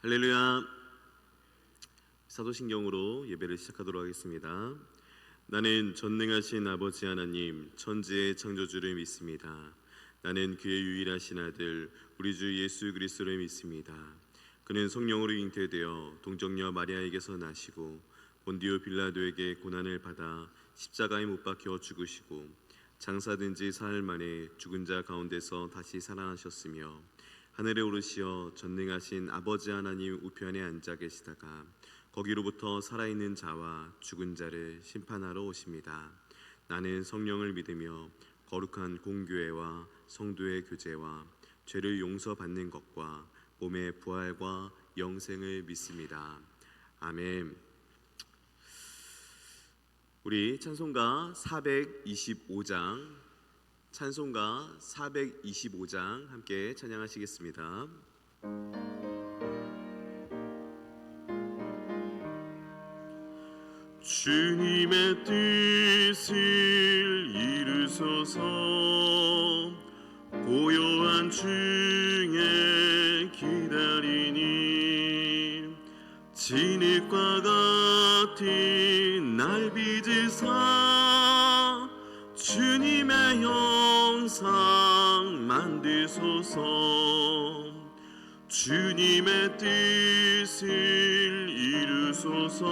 할렐루야. 사도신경으로 예배를 시작하도록 하겠습니다. 나는 전능하신 아버지 하나님 천지의 창조주를 믿습니다. 나는 그의 유일하신 아들 우리 주 예수 그리스도를 믿습니다. 그는 성령으로 잉태되어 동정녀 마리아에게서 나시고 본디오 빌라도에게 고난을 받아 십자가에 못 박혀 죽으시고 장사된 지 사흘 만에 죽은 자 가운데서 다시 살아나셨으며 하늘에 오르시어 전능하신 아버지 하나님 우편에 앉아 계시다가 거기로부터 살아있는 자와 죽은 자를 심판하러 오십니다. 나는 성령을 믿으며 거룩한 공교회와 성도의 교제와 죄를 용서받는 것과 몸의 부활과 영생을 믿습니다. 아멘. 우리 찬송가 425장 함께 찬양하시겠습니다. 주님의 뜻을 이루소서 고요한 중에 기다리니 진흙과 같은 날 빚으사 주님의 형상 만드소서. 주님의 뜻을 이루소서.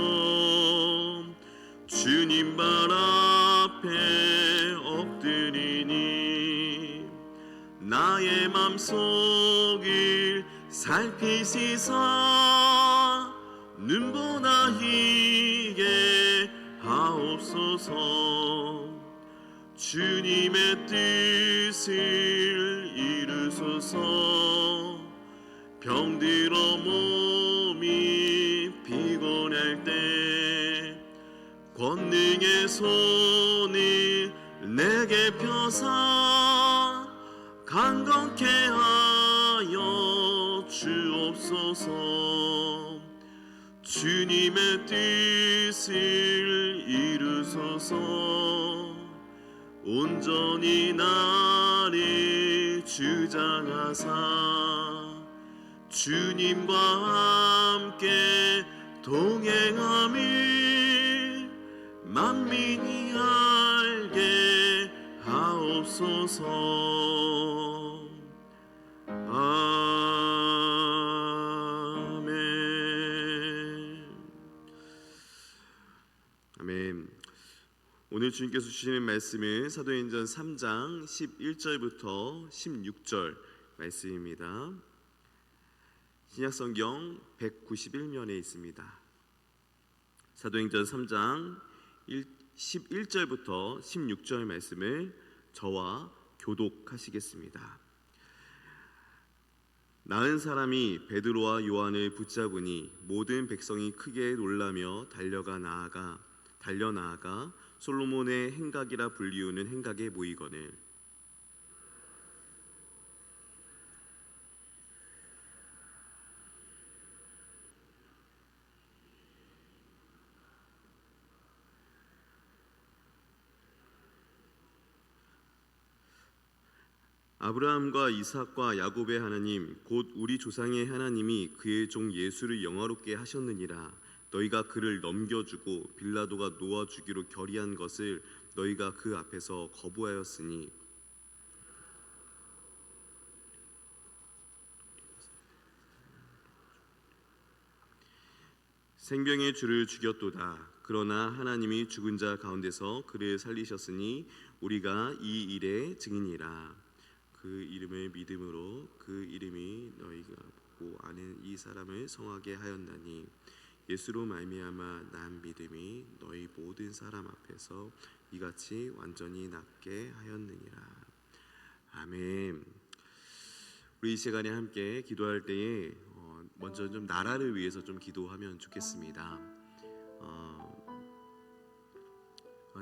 주님 발 앞에 엎드리니 나의 맘속을 살피시사 눈보나 희게 하옵소서. 주님의 뜻을 이루소서. 병들어 몸이 피곤할 때 권능의 손을 내게 펴사 강건케 하여 주옵소서. 주님의 뜻을 이루소서. 온전히 나를 주장하사 주님과 함께 동행함을 만민이 알게 하옵소서. 아멘. 아멘. 오늘 주님께서 주시는 말씀은 사도행전 3장 11절부터 16절 말씀입니다. 신약성경 191면에 있습니다. 사도행전 3장 11절부터 16절 말씀을 저와 교독하시겠습니다. 나은 사람이 베드로와 요한을 붙잡으니 모든 백성이 크게 놀라며 달려 나아가 솔로몬의 행각이라 불리우는 행각에 모이거늘 아브라함과 이삭과 야곱의 하나님 곧 우리 조상의 하나님이 그의 종 예수를 영화롭게 하셨느니라. 너희가 그를 넘겨주고 빌라도가 놓아주기로 결의한 것을 너희가 그 앞에서 거부하였으니 생명의 주를 죽였도다. 그러나 하나님이 죽은 자 가운데서 그를 살리셨으니 우리가 이 일의 증인이라. 그 이름을 믿음으로 그 이름이 너희가 보고 아는 이 사람을 성하게 하였나니 예수로 말미암아 난 믿음이 너희 모든 사람 앞에서 이같이 완전히 낫게 하였느니라. 아멘. 우리 이 시간에 함께 기도할 때에 먼저 좀 나라를 위해서 좀 기도하면 좋겠습니다.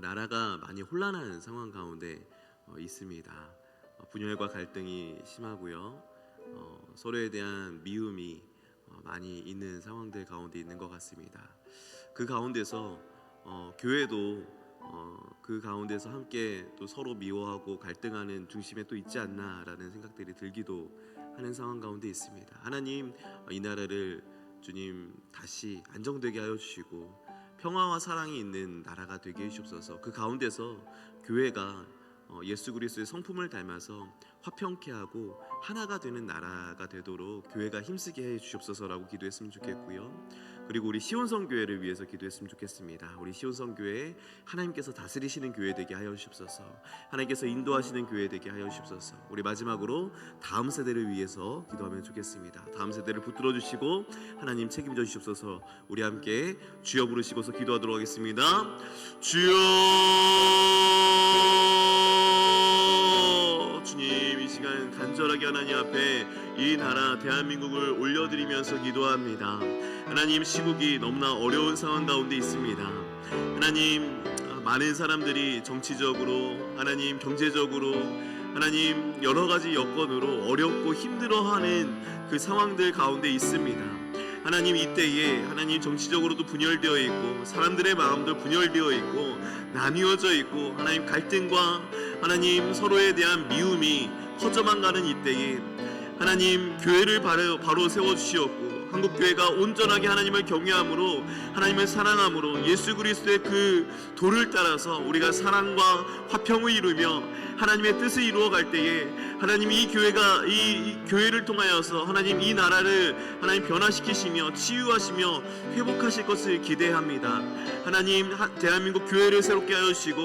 나라가 많이 혼란한 상황 가운데 있습니다. 분열과 갈등이 심하고요. 서로에 대한 미움이 많이 있는 상황들 가운데 있는 것 같습니다. 그 가운데서 교회도 그 가운데서 함께 또 서로 미워하고 갈등하는 중심에 또 있지 않나라는 생각들이 들기도 하는 상황 가운데 있습니다. 하나님, 이 나라를 주님 다시 안정되게 하여 주시고 평화와 사랑이 있는 나라가 되게 해주옵소서. 그 가운데서 교회가 예수 그리스도의 성품을 닮아서 화평케 하고 하나가 되는 나라가 되도록 교회가 힘쓰게 해 주옵소서라고 기도했으면 좋겠고요. 그리고 우리 시온성 교회를 위해서 기도했으면 좋겠습니다. 우리 시온성 교회 하나님께서 다스리시는 교회 되게 하여 주옵소서. 하나님께서 인도하시는 교회 되게 하여 주옵소서. 우리 마지막으로 다음 세대를 위해서 기도하면 좋겠습니다. 다음 세대를 붙들어 주시고 하나님 책임져 주옵소서. 우리 함께 주여 부르시고서 기도하도록 하겠습니다. 주여. 주님, 이 시간 간절하게 하나님 앞에 이 나라 대한민국을 올려드리면서 기도합니다. 하나님, 시국이 너무나 어려운 상황 가운데 있습니다. 하나님, 많은 사람들이 정치적으로, 하나님 경제적으로, 하나님 여러 가지 여건으로 어렵고 힘들어하는 그 상황들 가운데 있습니다. 하나님, 이때에 하나님 정치적으로도 분열되어 있고 사람들의 마음도 분열되어 있고 나뉘어져 있고 하나님 갈등과 하나님 서로에 대한 미움이 커져만 가는 이때에 하나님 교회를 바로 세워주시옵고 한국교회가 온전하게 하나님을 경외함으로 하나님을 사랑함으로 예수 그리스도의 그 도를 따라서 우리가 사랑과 화평을 이루며 하나님의 뜻을 이루어갈 때에 하나님 이 교회를 통하여서 하나님 이 나라를 하나님 변화시키시며 치유하시며 회복하실 것을 기대합니다. 하나님 대한민국 교회를 새롭게 하여 주시고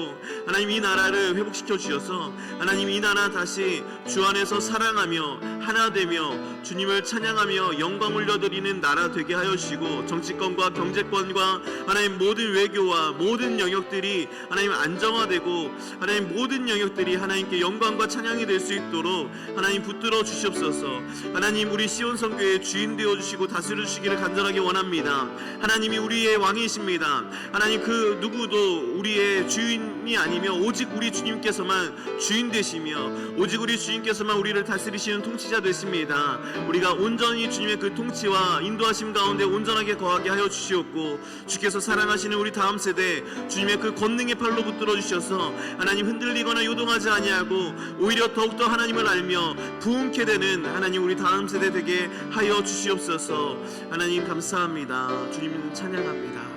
하나님 이 나라를 회복시켜 주셔서 하나님 이 나라 다시 주 안에서 사랑하며 하나 되며 주님을 찬양하며 영광 올려드리는 나라 되게 하여 주시고 정치권과 경제권과 하나님 모든 외교와 모든 영역들이 하나님 안정화되고 하나님 모든 영역들이 하나님께 영광과 찬양이 될 수 있도록 하나님 붙들어 주시옵소서. 하나님, 우리 시온성교회의 주인 되어 주시고 다스려 주시기를 간절하게 원합니다. 하나님이 우리의 왕이십니다. 하나님, 그 누구도 우리의 주인이 아니며 오직 우리 주님께서만 주인 되시며 오직 우리 주님께서만 우리를 다스리시는 통치자 되십니다. 우리가 온전히 주님의 그 통치와 인도하심 가운데 온전하게 거하게 하여 주시옵고 주께서 사랑하시는 우리 다음 세대 주님의 그 권능의 팔로 붙들어 주셔서 하나님 흔들리거나 요동하지 아니하고 오히려 더욱더 하나님을 알며 부흥케 되는 하나님 우리 다음 세대 되게 하여 주시옵소서. 하나님 감사합니다. 주님 찬양합니다.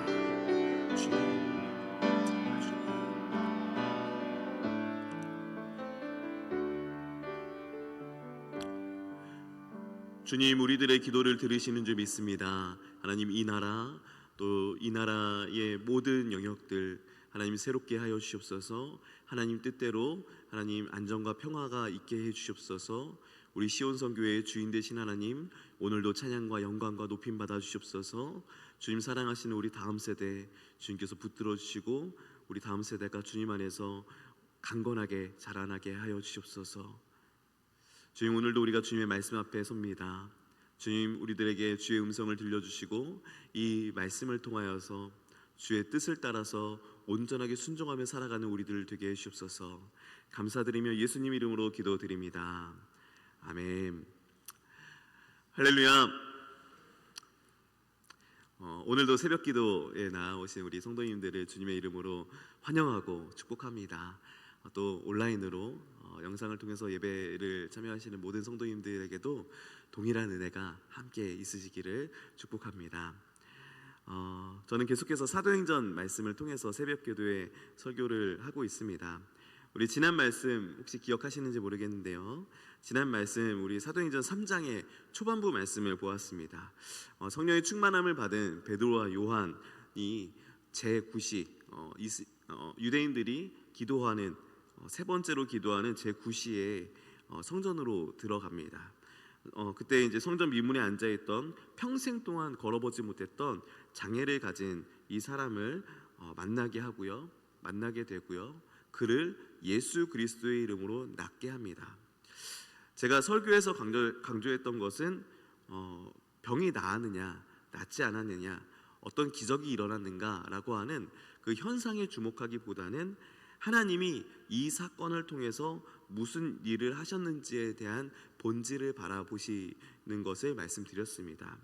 주님, 우리들의 기도를 들으시는 줄 믿습니다. 하나님, 이 나라 또 이 나라의 모든 영역들 하나님 새롭게 하여 주시옵소서. 하나님 뜻대로 하나님 안정과 평화가 있게 해 주시옵소서. 우리 시온성교회의 주인 되신 하나님, 오늘도 찬양과 영광과 높임 받아 주시옵소서. 주님 사랑하시는 우리 다음 세대 주님께서 붙들어 주시고 우리 다음 세대가 주님 안에서 강건하게 자라나게 하여 주시옵소서. 주님, 오늘도 우리가 주님의 말씀 앞에 섭니다. 주님, 우리들에게 주의 음성을 들려주시고 이 말씀을 통하여서 주의 뜻을 따라서 온전하게 순종하며 살아가는 우리들 되게 해주시옵소서. 감사드리며 예수님 이름으로 기도드립니다. 아멘. 할렐루야. 오늘도 새벽 기도에 나오신 우리 성도님들을 주님의 이름으로 환영하고 축복합니다. 또 온라인으로 영상을 통해서 예배를 참여하시는 모든 성도님들에게도 동일한 은혜가 함께 있으시기를 축복합니다. 저는 계속해서 사도행전 말씀을 통해서 새벽 기도에 설교를 하고 있습니다. 우리 지난 말씀 혹시 기억하시는지 모르겠는데요, 지난 말씀 우리 사도행전 3장의 초반부 말씀을 보았습니다. 성령의 충만함을 받은 베드로와 요한이 제9시 유대인들이 기도하는 세 번째로 기도하는 제9시에 성전으로 들어갑니다. 그때 이제 성전 미문에 앉아있던 평생 동안 걸어보지 못했던 장애를 가진 이 사람을 만나게 되고요. 그를 예수 그리스도의 이름으로 낫게 합니다. 제가 설교에서 강조했던 것은 병이 나았느냐 낫지 않았느냐 어떤 기적이 일어났는가라고 하는 그 현상에 주목하기보다는 하나님이 이 사건을 통해서 무슨 일을 하셨는지에 대한 본질을 바라보시는 것을 말씀드렸습니다.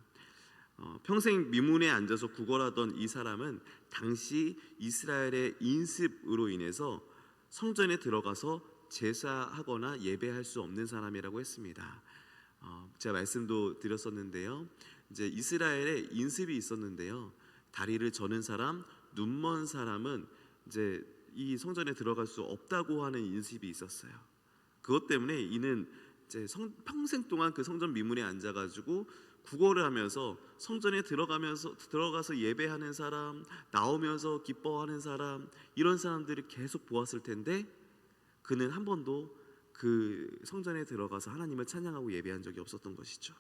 평생 미문에 앉아서 구걸하던 이 사람은 당시 이스라엘의 인습으로 인해서 성전에 들어가서 제사하거나 예배할 수 없는 사람이라고 했습니다. 제가 말씀도 드렸었는데요, 이제 이스라엘에 인습이 있었는데요. 다리를 저는 사람, 눈먼 사람은 이제 이 성전에 들어갈 수 없다고 하는 인습이 있었어요. 그것 때문에 이는 이제 평생 동안 그 성전 미문에 앉아가지고 구걸을 하면서 성전에 들어가서 예배하는 사람, 나오면서 기뻐하는 사람, 이런 사람들을 계속 보았을 텐데 그는 한 번도 그 성전에 들어가서 하나님을 찬양하고 예배한 적이 없었던 것이죠.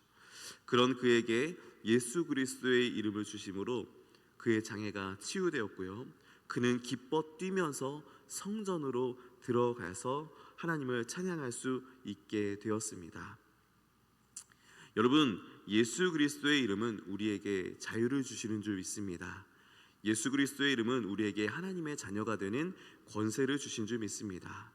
그런 그에게 예수 그리스도의 이름을 주심으로 그의 장애가 치유되었고요. 그는 기뻐 뛰면서 성전으로 들어가서 하나님을 찬양할 수 있게 되었습니다. 여러분, 예수 그리스도의 이름은 우리에게 자유를 주시는 줄 믿습니다. 예수 그리스도의 이름은 우리에게 하나님의 자녀가 되는 권세를 주신 줄 믿습니다.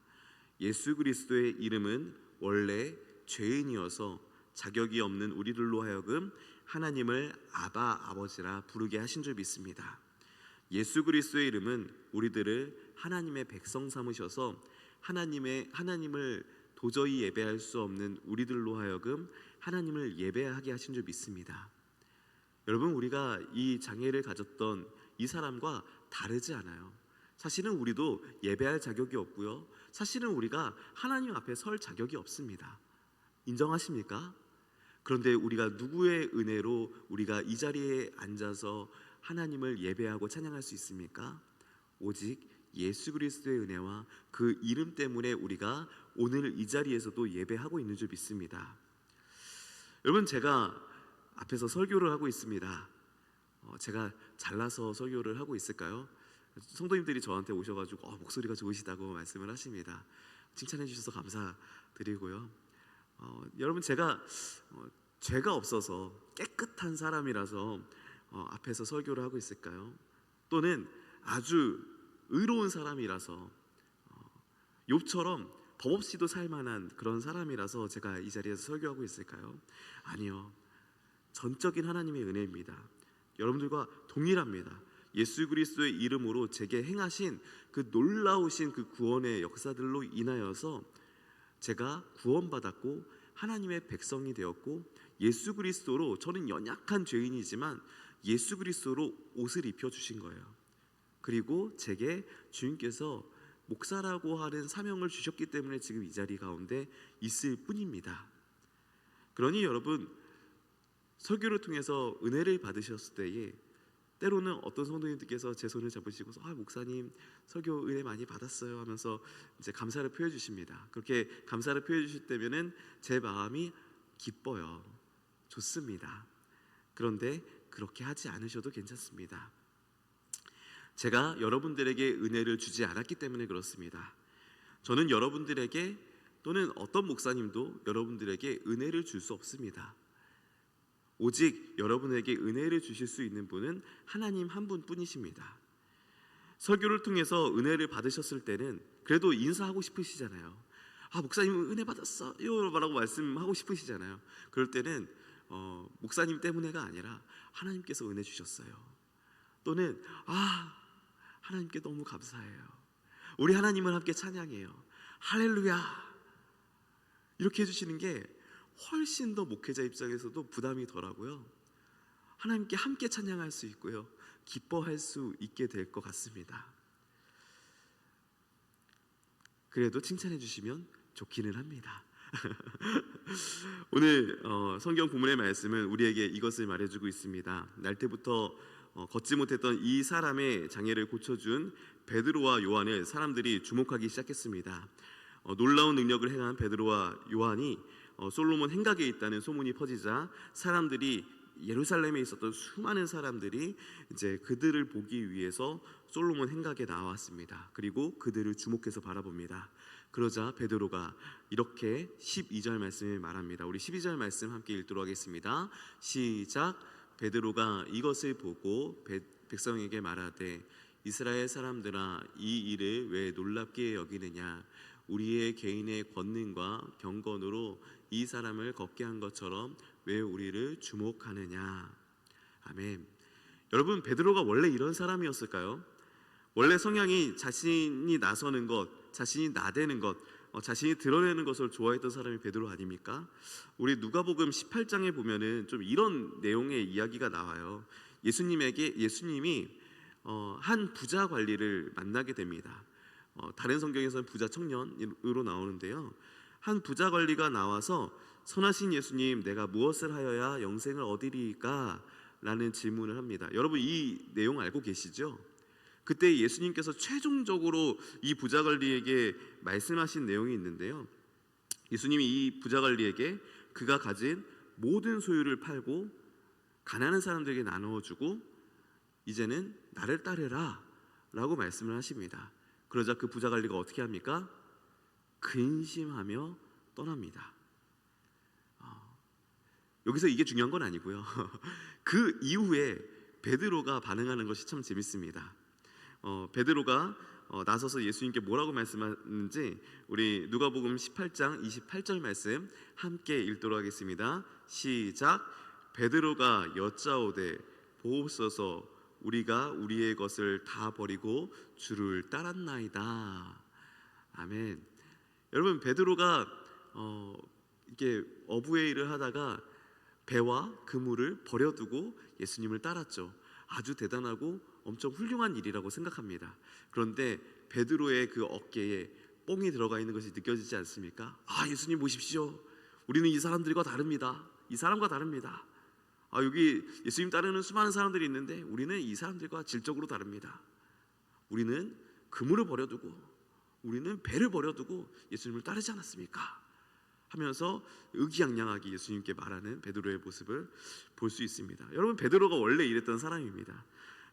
예수 그리스도의 이름은 원래 죄인이어서 자격이 없는 우리들로 하여금 하나님을 아바 아버지라 부르게 하신 줄 믿습니다. 예수 그리스도의 이름은 우리들을 하나님의 백성 삼으셔서 하나님을 도저히 예배할 수 없는 우리들로 하여금 하나님을 예배하게 하신 줄 믿습니다. 여러분, 우리가 이 장애를 가졌던 이 사람과 다르지 않아요. 사실은 우리도 예배할 자격이 없고요. 사실은 우리가 하나님 앞에 설 자격이 없습니다. 인정하십니까? 그런데 우리가 누구의 은혜로 우리가 이 자리에 앉아서 하나님을 예배하고 찬양할 수 있습니까? 오직 예수 그리스도의 은혜와 그 이름 때문에 우리가 오늘 이 자리에서도 예배하고 있는 줄 믿습니다. 여러분, 제가 앞에서 설교를 하고 있습니다. 제가 잘나서 설교를 하고 있을까요? 성도님들이 저한테 오셔가지고 목소리가 좋으시다고 말씀을 하십니다. 칭찬해 주셔서 감사드리고요. 여러분, 제가 죄가 없어서 깨끗한 사람이라서 앞에서 설교를 하고 있을까요? 또는 아주 의로운 사람이라서 욥처럼 법 없이도 살만한 그런 사람이라서 제가 이 자리에서 설교하고 있을까요? 아니요. 전적인 하나님의 은혜입니다. 여러분들과 동일합니다. 예수 그리스도의 이름으로 제게 행하신 그 놀라우신 그 구원의 역사들로 인하여서 제가 구원받았고 하나님의 백성이 되었고, 예수 그리스도로, 저는 연약한 죄인이지만 예수 그리스도로 옷을 입혀주신 거예요. 그리고 제게 주님께서 목사라고 하는 사명을 주셨기 때문에 지금 이 자리 가운데 있을 뿐입니다. 그러니 여러분, 설교를 통해서 은혜를 받으셨을 때에 때로는 어떤 성도님들께서 제 손을 잡으시고서 목사님 설교 은혜 많이 받았어요 하면서 이제 감사를 표해 주십니다. 그렇게 감사를 표해 주실 때면은 제 마음이 기뻐요. 좋습니다. 그런데 그렇게 하지 않으셔도 괜찮습니다. 제가 여러분들에게 은혜를 주지 않았기 때문에 그렇습니다. 저는 여러분들에게, 또는 어떤 목사님도 여러분들에게 은혜를 줄 수 없습니다. 오직 여러분에게 은혜를 주실 수 있는 분은 하나님 한 분뿐이십니다. 설교를 통해서 은혜를 받으셨을 때는 그래도 인사하고 싶으시잖아요. 목사님 은혜 받았어요 라고 말씀하고 싶으시잖아요. 그럴 때는 목사님 때문에가 아니라 하나님께서 은혜 주셨어요. 또는 하나님께 너무 감사해요. 우리 하나님을 함께 찬양해요. 할렐루야. 이렇게 해주시는 게 훨씬 더 목회자 입장에서도 부담이 덜하고요. 하나님께 함께 찬양할 수 있고요. 기뻐할 수 있게 될 것 같습니다. 그래도 칭찬해 주시면 좋기는 합니다. 오늘 성경 본문의 말씀은 우리에게 이것을 말해주고 있습니다. 날 때부터 걷지 못했던 이 사람의 장애를 고쳐준 베드로와 요한을 사람들이 주목하기 시작했습니다. 놀라운 능력을 행한 베드로와 요한이 솔로몬 행각에 있다는 소문이 퍼지자 사람들이, 예루살렘에 있었던 수많은 사람들이 이제 그들을 보기 위해서 솔로몬 행각에 나왔습니다. 그리고 그들을 주목해서 바라봅니다. 그러자 베드로가 이렇게 12절 말씀을 말합니다. 우리 12절 말씀 함께 읽도록 하겠습니다. 시작. 베드로가 이것을 보고 백성에게 말하되, 이스라엘 사람들아, 이 일을 왜 놀랍게 여기느냐? 우리의 개인의 권능과 경건으로 이 사람을 걷게 한 것처럼 왜 우리를 주목하느냐? 아멘. 여러분, 베드로가 원래 이런 사람이었을까요? 원래 성향이 자신이 나서는 것, 자신이 나대는 것, 자신이 드러내는 것을 좋아했던 사람이 베드로 아닙니까? 우리 누가복음 18장에 보면은 좀 이런 내용의 이야기가 나와요. 예수님이 한 부자 관리를 만나게 됩니다. 다른 성경에서는 부자 청년으로 나오는데요. 한 부자 관리가 나와서 선하신 예수님, 내가 무엇을 하여야 영생을 얻으리까? 라는 질문을 합니다. 여러분 이 내용 알고 계시죠? 그때 예수님께서 최종적으로 이 부자 관리에게 말씀하신 내용이 있는데요. 예수님이 이 부자 관리에게 그가 가진 모든 소유를 팔고 가난한 사람들에게 나누어주고 이제는 나를 따르라 라고 말씀을 하십니다. 그러자 그 부자 관리가 어떻게 합니까? 근심하며 떠납니다. 여기서 이게 중요한 건 아니고요. 그 이후에 베드로가 반응하는 것이 참 재밌습니다. 베드로가 나서서 예수님께 뭐라고 말씀하는지 우리 누가복음 18장 28절 말씀 함께 읽도록 하겠습니다. 시작. 베드로가 여짜오되 보옵소서 우리가 우리의 것을 다 버리고 주를 따랐나이다. 아멘. 여러분 베드로가 이렇게 어부의 일을 하다가 배와 그물을 버려두고 예수님을 따랐죠. 아주 대단하고 엄청 훌륭한 일이라고 생각합니다. 그런데 베드로의 그 어깨에 뽕이 들어가 있는 것이 느껴지지 않습니까? 아, 예수님 보십시오. 우리는 이 사람들과 다릅니다. 이 사람과 다릅니다. 여기 예수님 따르는 수많은 사람들이 있는데 우리는 이 사람들과 질적으로 다릅니다. 우리는 그물을 버려두고 우리는 배를 버려두고 예수님을 따르지 않았습니까? 하면서 의기양양하게 예수님께 말하는 베드로의 모습을 볼 수 있습니다. 여러분 베드로가 원래 이랬던 사람입니다.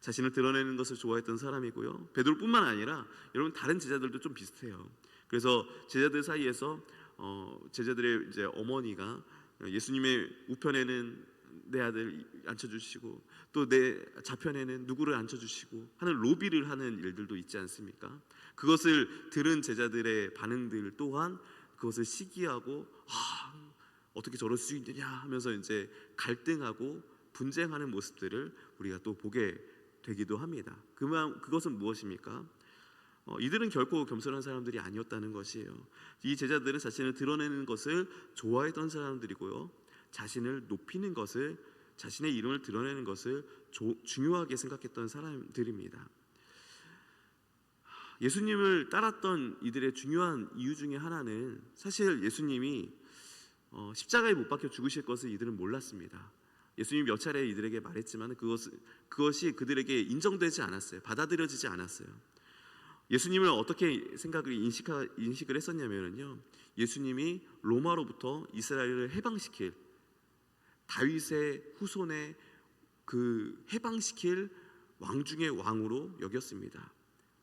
자신을 드러내는 것을 좋아했던 사람이고요. 베드로뿐만 아니라 여러분 다른 제자들도 좀 비슷해요. 그래서 제자들 사이에서 제자들의 이제 어머니가 예수님의 우편에는 내 아들 앉혀주시고 또 내 좌편에는 누구를 앉혀주시고 하는 로비를 하는 일들도 있지 않습니까? 그것을 들은 제자들의 반응들 또한 그것을 시기하고 어떻게 저럴 수 있느냐 하면서 이제 갈등하고 분쟁하는 모습들을 우리가 또 보게 되기도 합니다. 그것은 무엇입니까? 이들은 결코 겸손한 사람들이 아니었다는 것이에요. 이 제자들은 자신을 드러내는 것을 좋아했던 사람들이고요. 자신을 높이는 것을, 자신의 이름을 드러내는 것을 중요하게 생각했던 사람들입니다. 예수님을 따랐던 이들의 중요한 이유 중에 하나는 사실 예수님이 십자가에 못 박혀 죽으실 것을 이들은 몰랐습니다. 예수님이 몇 차례 이들에게 말했지만 그것이 그들에게 인정되지 않았어요. 받아들여지지 않았어요. 예수님을 어떻게 인식을 했었냐면요, 예수님이 로마로부터 이스라엘을 해방시킬 다윗의 후손의 그 해방시킬 왕 중의 왕으로 여겼습니다.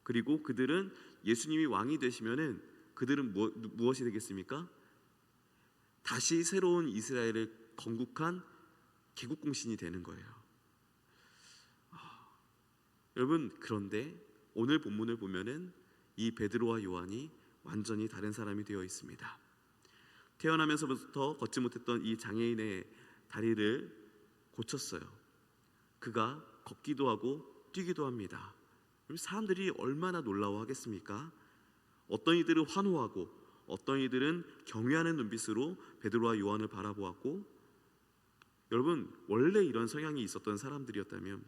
그리고 그들은 예수님이 왕이 되시면은 그들은 무엇이 되겠습니까? 다시 새로운 이스라엘을 건국한 개국공신이 되는 거예요. 여러분 그런데 오늘 본문을 보면은 이 베드로와 요한이 완전히 다른 사람이 되어 있습니다. 태어나면서부터 걷지 못했던 이 장애인의 다리를 고쳤어요. 그가 걷기도 하고 뛰기도 합니다. 사람들이 얼마나 놀라워하겠습니까? 어떤 이들은 환호하고 어떤 이들은 경외하는 눈빛으로 베드로와 요한을 바라보았고, 여러분 원래 이런 성향이 있었던 사람들이었다면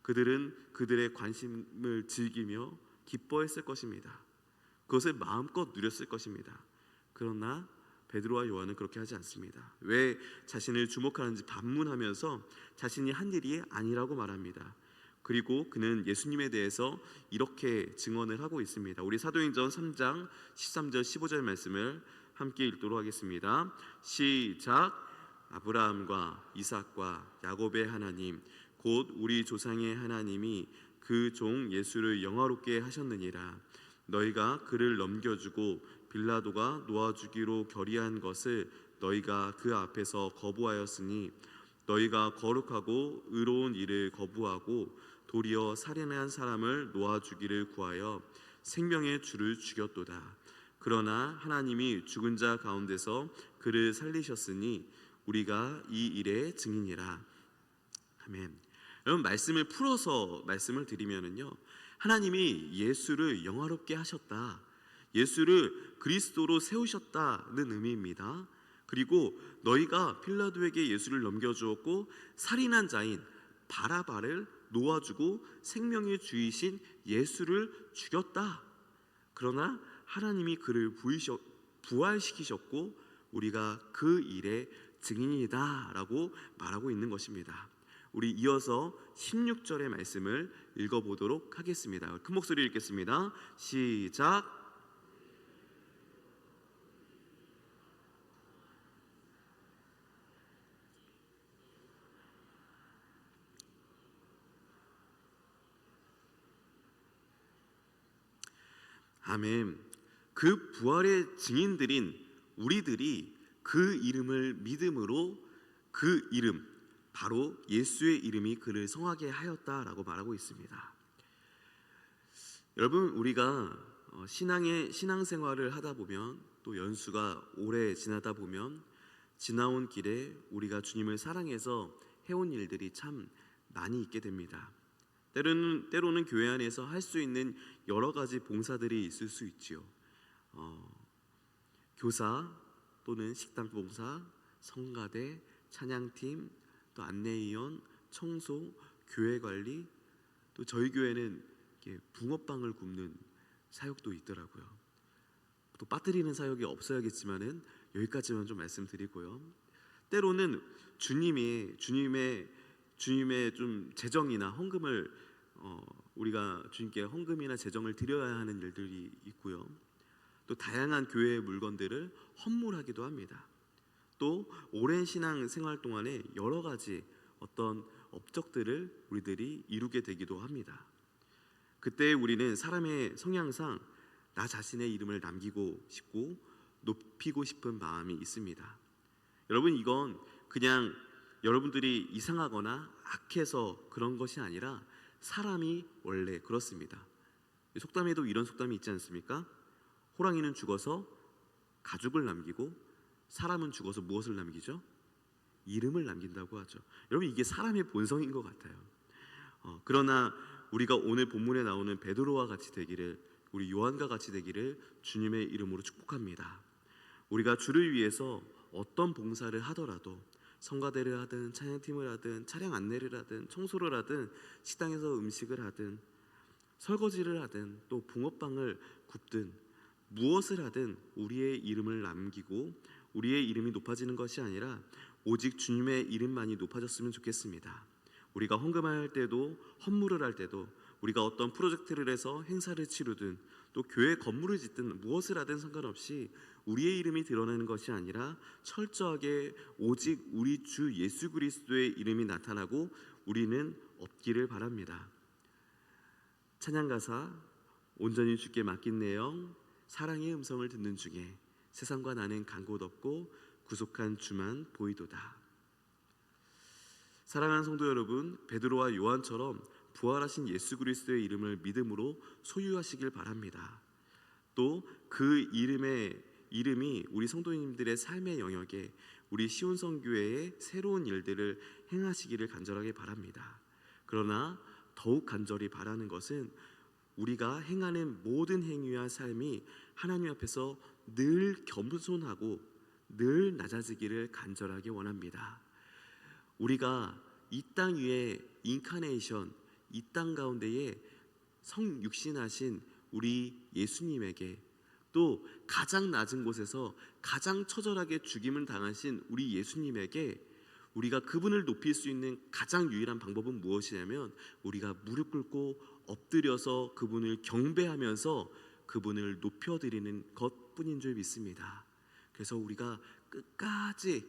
그들은 그들의 관심을 즐기며 기뻐했을 것입니다. 그것을 마음껏 누렸을 것입니다. 그러나 베드로와 요한은 그렇게 하지 않습니다. 왜 자신을 주목하는지 반문하면서 자신이 한 일이 아니라고 말합니다. 그리고 그는 예수님에 대해서 이렇게 증언을 하고 있습니다. 우리 사도행전 3장 13절 15절 말씀을 함께 읽도록 하겠습니다. 시작. 아브라함과 이삭과 야곱의 하나님 곧 우리 조상의 하나님이 그 종 예수를 영화롭게 하셨느니라. 너희가 그를 넘겨주고 빌라도가 놓아주기로 결의한 것을 너희가 그 앞에서 거부하였으니 너희가 거룩하고 의로운 일을 거부하고 도리어 살인한 사람을 놓아주기를 구하여 생명의 주를 죽였도다. 그러나 하나님이 죽은 자 가운데서 그를 살리셨으니 우리가 이 일의 증인이라. 아멘. 여러분 말씀을 풀어서 말씀을 드리면은요, 하나님이 예수를 영화롭게 하셨다. 예수를 그리스도로 세우셨다는 의미입니다. 그리고 너희가 필라도에게 예수를 넘겨주었고 살인한 자인 바라바를 놓아주고 생명의 주이신 예수를 죽였다. 그러나 하나님이 그를 부활시키셨고 우리가 그 일의 증인이다 라고 말하고 있는 것입니다. 우리 이어서 16절의 말씀을 읽어보도록 하겠습니다. 큰 목소리로 읽겠습니다. 시작. 아멘. 그 부활의 증인들인 우리들이 그 이름을 믿음으로 그 이름 바로 예수의 이름이 그를 성하게 하였다라고 말하고 있습니다. 여러분, 우리가 신앙생활을 하다 보면 또 연수가 오래 지나다 보면 지나온 길에 우리가 주님을 사랑해서 해온 일들이 참 많이 있게 됩니다. 때로는 교회 안에서 할 수 있는 여러 가지 봉사들이 있을 수 있지요. 교사 또는 식당 봉사, 성가대, 찬양팀, 또 안내위원, 청소, 교회 관리, 또 저희 교회는 붕어빵을 굽는 사역도 있더라고요. 또 빠뜨리는 사역이 없어야겠지만은 여기까지만 좀 말씀드리고요. 때로는 주님의 좀 재정이나 헌금을 우리가 주님께 헌금이나 재정을 드려야 하는 일들이 있고요. 또 다양한 교회의 물건들을 헌물하기도 합니다. 또 오랜 신앙 생활 동안에 여러 가지 어떤 업적들을 우리들이 이루게 되기도 합니다. 그때 우리는 사람의 성향상 나 자신의 이름을 남기고 싶고 높이고 싶은 마음이 있습니다. 여러분, 이건 그냥 여러분들이 이상하거나 악해서 그런 것이 아니라 사람이 원래 그렇습니다. 속담에도 이런 속담이 있지 않습니까? 호랑이는 죽어서 가죽을 남기고 사람은 죽어서 무엇을 남기죠? 이름을 남긴다고 하죠. 여러분, 이게 사람의 본성인 것 같아요. 그러나 우리가 오늘 본문에 나오는 베드로와 같이 되기를, 우리 요한과 같이 되기를 주님의 이름으로 축복합니다. 우리가 주를 위해서 어떤 봉사를 하더라도 성가대를 하든 찬양팀을 하든 차량 안내를 하든 청소를 하든 식당에서 음식을 하든 설거지를 하든 또 붕어빵을 굽든 무엇을 하든 우리의 이름을 남기고 우리의 이름이 높아지는 것이 아니라 오직 주님의 이름만이 높아졌으면 좋겠습니다. 우리가 헌금할 때도 헌물을 할 때도 우리가 어떤 프로젝트를 해서 행사를 치르든 또 교회 건물을 짓든 무엇을 하든 상관없이 우리의 이름이 드러나는 것이 아니라 철저하게 오직 우리 주 예수 그리스도의 이름이 나타나고 우리는 없기를 바랍니다. 찬양가사 온전히 주께 맡긴 내영 사랑의 음성을 듣는 중에 세상과 나는 간 곳 없고 구속한 주만 보이도다. 사랑하는 성도 여러분, 베드로와 요한처럼 부활하신 예수 그리스도의 이름을 믿음으로 소유하시길 바랍니다. 또 그 이름이 우리 성도님들의 삶의 영역에 우리 시온성교회의 새로운 일들을 행하시기를 간절하게 바랍니다. 그러나 더욱 간절히 바라는 것은 우리가 행하는 모든 행위와 삶이 하나님 앞에서 늘 겸손하고 늘 낮아지기를 간절하게 원합니다. 우리가 이 땅 위에 인카네이션, 이 땅 가운데에 성육신하신 우리 예수님에게 또 가장 낮은 곳에서 가장 처절하게 죽임을 당하신 우리 예수님에게 우리가 그분을 높일 수 있는 가장 유일한 방법은 무엇이냐면 우리가 무릎 꿇고 엎드려서 그분을 경배하면서 그분을 높여드리는 것뿐인 줄 믿습니다. 그래서 우리가 끝까지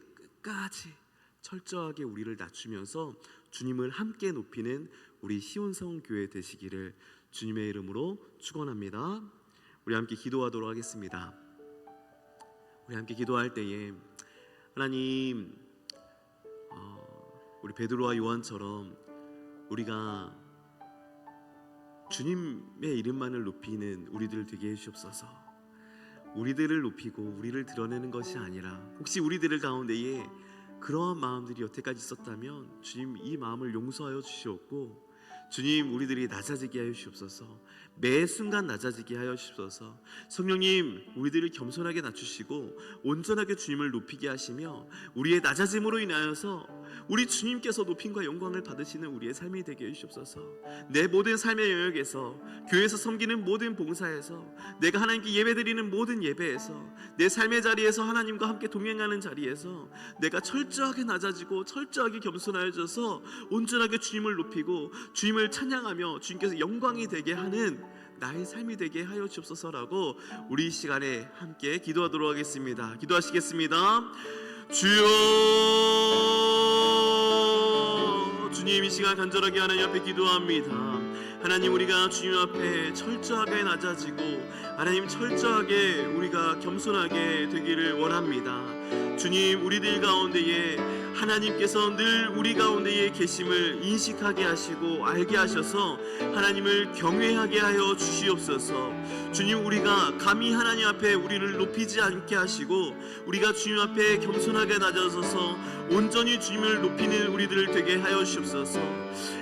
철저하게 우리를 낮추면서 주님을 함께 높이는 우리 시온성 교회 되시기를 주님의 이름으로 축원합니다. 우리 함께 기도하도록 하겠습니다. 우리 함께 기도할 때에 하나님, 우리 베드로와 요한처럼 우리가 주님의 이름만을 높이는 우리들 되게 해주옵소서. 우리들을 높이고 우리를 드러내는 것이 아니라 혹시 우리들 가운데에 그러한 마음들이 여태까지 있었다면 주님 이 마음을 용서하여 주시옵고 주님, 우리들이 낮아지게 하여 주옵소서. 매 순간 낮아지게 하여 주옵소서. 성령님, 우리들을 겸손하게 낮추시고 온전하게 주님을 높이게 하시며 우리의 낮아짐으로 인하여서 우리 주님께서 높임과 영광을 받으시는 우리의 삶이 되게 해주옵소서. 내 모든 삶의 영역에서, 교회에서 섬기는 모든 봉사에서, 내가 하나님께 예배드리는 모든 예배에서, 내 삶의 자리에서 하나님과 함께 동행하는 자리에서 내가 철저하게 낮아지고 철저하게 겸손하여져서 온전하게 주님을 높이고 주님을 찬양하며 주님께서 영광이 되게 하는 나의 삶이 되게 하여 주옵소서라고 우리 이 시간에 함께 기도하도록 하겠습니다. 기도하시겠습니다. 주여, 주님, 이 시간 간절하게 하나님 앞에 기도합니다. 하나님, 우리가 주님 앞에 철저하게 낮아지고 하나님 철저하게 우리가 겸손하게 되기를 원합니다. 주님, 우리들 가운데에 하나님께서 늘 우리 가운데에 계심을 인식하게 하시고 알게 하셔서 하나님을 경외하게 하여 주시옵소서. 주님, 우리가 감히 하나님 앞에 우리를 높이지 않게 하시고 우리가 주님 앞에 겸손하게 낮아서서 온전히 주님을 높이는 우리들을 되게 하여 주시옵소서.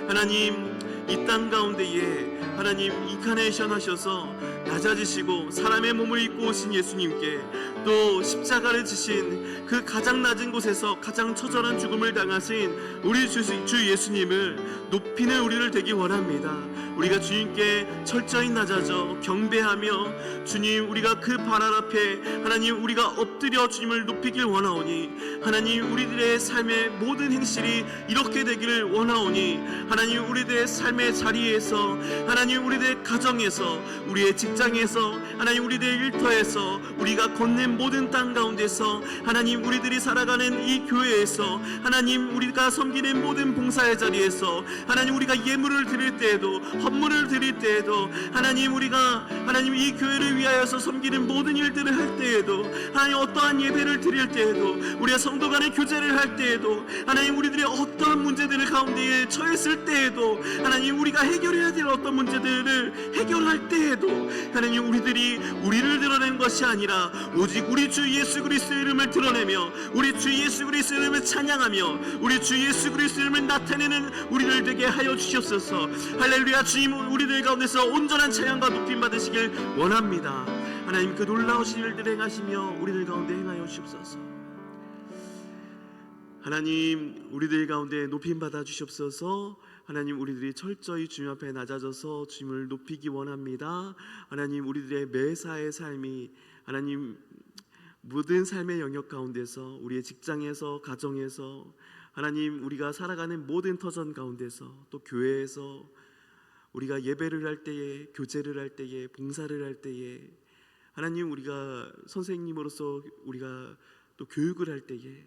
하나님, 이 땅 가운데에 하나님 인카네이션 하셔서 낮아지시고 사람의 몸을 입고 오신 예수님께 또 십자가를 지신 그 가장 낮은 곳에서 가장 처절한 죽음을 당하신 우리 주 예수님을 높이는 우리를 되기 원합니다. 우리가 주님께 철저히 낮아져 경배하며 주님, 우리가 그 발 앞에 하나님 우리가 엎드려 주님을 높이길 원하오니 하나님, 우리들의 삶의 모든 행실이 이렇게 되기를 원하오니 하나님, 우리들의 삶의 자리에서 하나님, 우리들의 가정에서, 우리의 직장에서, 하나님, 우리들의 일터에서, 우리가 걷는 모든 땅 가운데서 하나님, 우리들이 살아가는 이 교회에서 하나님, 우리가 섬기는 모든 봉사의 자리에서 하나님, 우리가 예물을 드릴 때에도 헌물을 드릴 때에도 하나님, 우리가 하나님 이 교회를 위하여서 섬기는 모든 일들을 할 때에도 하나님, 어떠한 예배를 드릴 때에도 우리가 성도 간의 교제를 할 때에도 하나님, 우리들의 어떠한 문제들을 가운데에 처했을 때에도 하나님, 우리가 해결해야 될 어떤 문제들을 해결할 때에도 하나님, 우리들이 우리를 드러낸 것이 아니라 오직 우리 주 예수 그리스도의 이름을 드러내며 우리 주 예수 그리스도의 이름을 찬양하며 우리 주 예수 그리스도의 이름을 나타내는 우리를 되게 하여 주시옵소서. 할렐루야. 주님, 우리들 가운데서 온전한 찬양과 높임 받으시길 원합니다. 하나님, 그 놀라우신 일들 행하시며 우리들 가운데 행하여 주옵소서. 하나님, 우리들 가운데 높임 받아 주시옵소서. 하나님, 우리들이 철저히 주님 앞에 낮아져서 주님을 높이기 원합니다. 하나님, 우리들의 매사의 삶이 하나님 모든 삶의 영역 가운데서, 우리의 직장에서, 가정에서, 하나님, 우리가 살아가는 모든 터전 가운데서, 또 교회에서 우리가 예배를 할 때에, 교제를 할 때에, 봉사를 할 때에, 하나님, 우리가 선생님으로서 우리가 또 교육을 할 때에,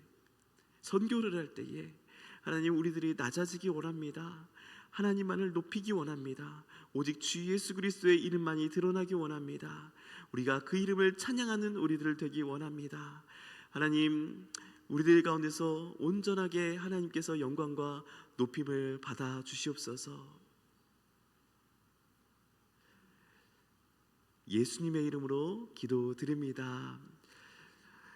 선교를 할 때에 하나님, 우리들이 낮아지기 원합니다. 하나님만을 높이기 원합니다. 오직 주 예수 그리스도의 이름만이 드러나기 원합니다. 우리가 그 이름을 찬양하는 우리들 되기 원합니다. 하나님, 우리들 가운데서 온전하게 하나님께서 영광과 높임을 받아 주시옵소서. 예수님의 이름으로 기도드립니다.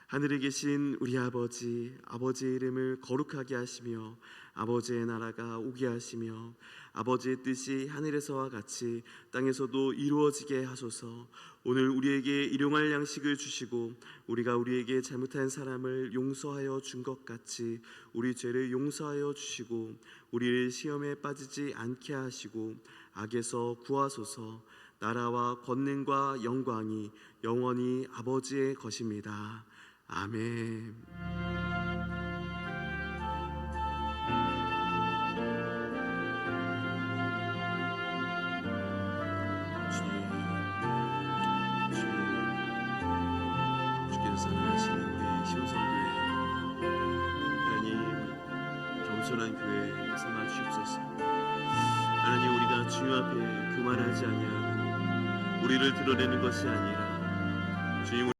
하늘에 계신 우리 아버지, 아버지의 이름을 거룩하게 하시며 아버지의 나라가 오게 하시며 아버지의 뜻이 하늘에서와 같이 땅에서도 이루어지게 하소서. 오늘 우리에게 일용할 양식을 주시고 우리가 우리에게 잘못한 사람을 용서하여 준 것 같이 우리 죄를 용서하여 주시고 우리를 시험에 빠지지 않게 하시고 악에서 구하소서. 나라와 권능과 영광이 영원히 아버지의 것입니다. 아멘. 주께서 사랑하시는 우리 시온성교회 하나님, 겸손한 교회 삼아 주옵소서. 하나님, 우리가 주님 앞에 교만하지 아니하고 우리를 드러내는 것이 아니라 주님